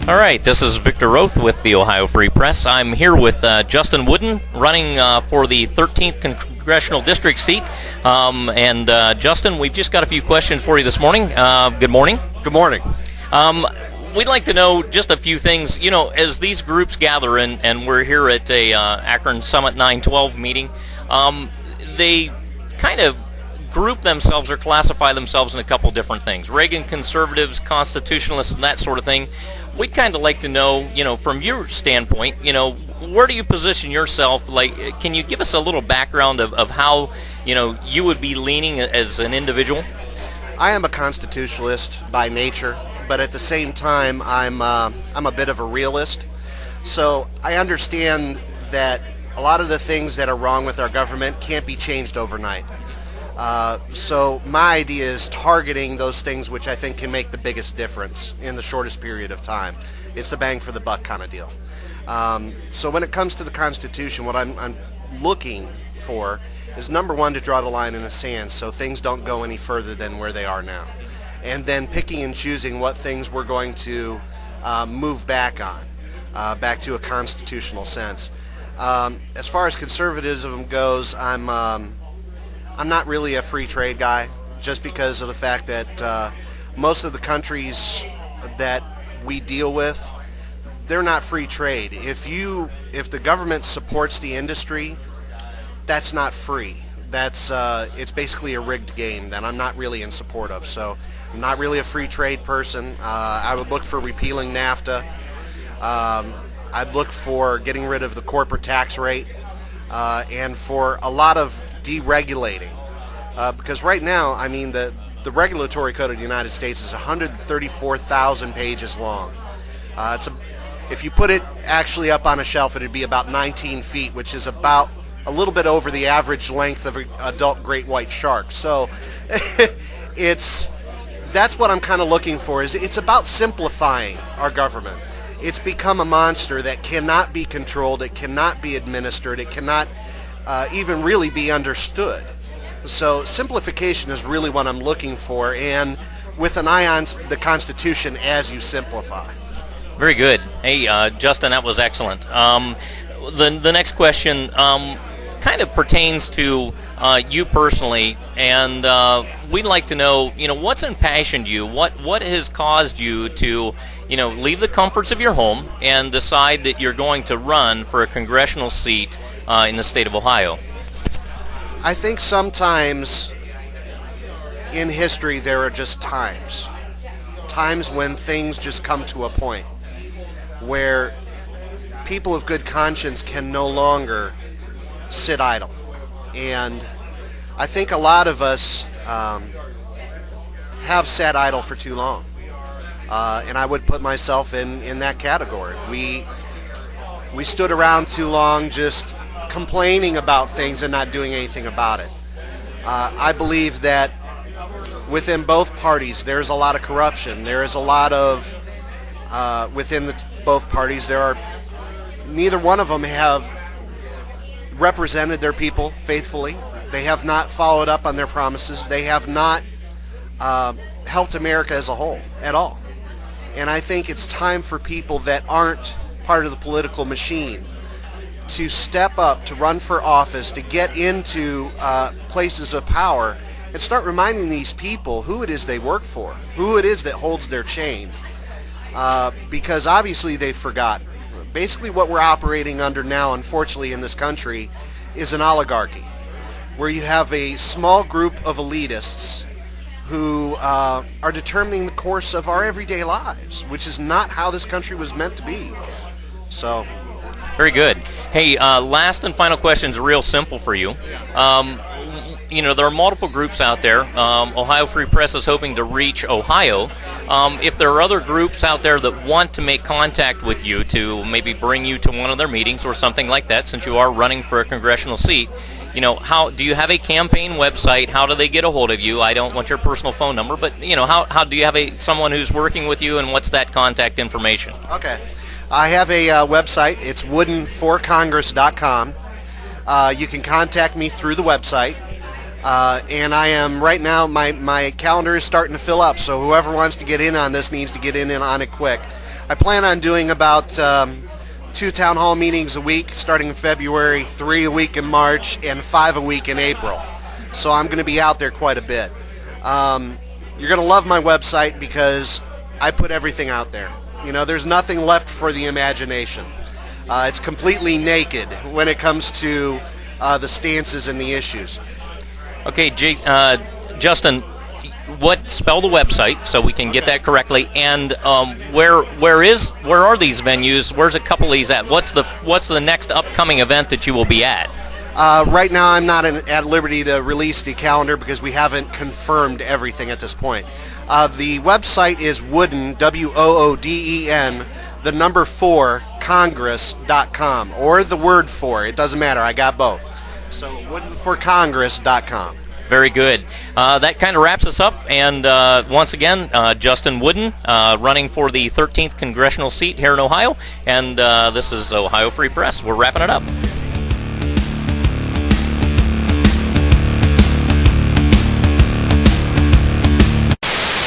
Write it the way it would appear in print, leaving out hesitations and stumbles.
All right, this is Victor Roth with the Ohio Free Press. I'm here with Justin Wooden, running for the 13th Congressional District seat. Justin, we've just got a few questions for you this morning. Good morning. Good morning. We'd like to know just a few things. You know, as these groups gather, and we're here at a Akron Summit 912 meeting, they kind of group themselves or classify themselves in a couple different things. Reagan conservatives, constitutionalists, and that sort of thing. We'd kind of like to know, from your standpoint, where do you position yourself? Like, can you give us a little background of how, you would be leaning as an individual? I am a constitutionalist by nature, but at the same time, I'm a bit of a realist. So I understand that a lot of the things that are wrong with our government can't be changed overnight. So my idea is targeting those things which I think can make the biggest difference in the shortest period of time. It's the bang for the buck kind of deal. So when it comes to the Constitution, what I'm looking for is, number one, to draw the line in the sand so things don't go any further than where they are now. And then picking and choosing what things we're going to move back on, back to a constitutional sense. As far as conservatism goes, I'm not really a free trade guy, just because of the fact that most of the countries that we deal with, they're not free trade. If the government supports the industry, that's not free. It's basically a rigged game that I'm not really in support of. So I'm not really a free trade person. I would look for repealing NAFTA. I'd look for getting rid of the corporate tax rate. And for a lot of deregulating, because right now, I mean, the regulatory code of the United States is 134,000 pages long. If you put it actually up on a shelf, it'd be about 19 feet, which is about a little bit over the average length of an adult great white shark. So that's what I'm kind of looking for. It's about simplifying our government. It's become a monster that cannot be controlled, it cannot be administered, it cannot even really be understood. So simplification is really what I'm looking for, and with an eye on the Constitution as you simplify. Very good. Hey, Justin, that was excellent. The next question kind of pertains to you personally, and we'd like to know, what's impassioned you? What has caused you to, leave the comforts of your home and decide that you're going to run for a congressional seat in the state of Ohio? I think sometimes in history there are just times when things just come to a point where people of good conscience can no longer sit idle. And I think a lot of us have sat idle for too long. And I would put myself in that category. We stood around too long just complaining about things and not doing anything about it. I believe that within both parties there's a lot of corruption. There is a lot of, within both parties, neither one of them have represented their people faithfully. They have not followed up on their promises. They have not helped America as a whole at all. And I think it's time for people that aren't part of the political machine to step up, to run for office, to get into places of power and start reminding these people who it is they work for, who it is that holds their chain, because obviously they've forgotten. Basically what we're operating under now, unfortunately, in this country is an oligarchy, where you have a small group of elitists who are determining the course of our everyday lives, which is not how this country was meant to be. So, very good. Hey, last and final question is real simple for you. There are multiple groups out there. Ohio Free Press is hoping to reach Ohio. If there are other groups out there that want to make contact with you to maybe bring you to one of their meetings or something like that, since you are running for a congressional seat, how do you have a campaign website? How do they get a hold of you? I don't want your personal phone number, but how do you have someone who's working with you, and what's that contact information? Okay, I have a website. It's woodenforcongress.com. You can contact me through the website. And I am right now, my calendar is starting to fill up, so whoever wants to get in on this needs to get in on it quick. I plan on doing about 2 town hall meetings a week starting in February, 3 a week in March, and 5 a week in April. So I'm going to be out there quite a bit. You're going to love my website because I put everything out there. There's nothing left for the imagination. It's completely naked when it comes to the stances and the issues. Okay, Justin, spell the website so we can get that correctly, and where are these venues? Where's a couple of these at? What's the next upcoming event that you will be at? Right now, I'm not at liberty to release the calendar because we haven't confirmed everything at this point. The website is Wooden, WOODEN, the number 4, Congress.com, or the word 4. It doesn't matter. I got both. So woodenforcongress.com. Very good. That kind of wraps us up. And once again, Justin Wooden, running for the 13th congressional seat here in Ohio. And this is Ohio Free Press. We're wrapping it up.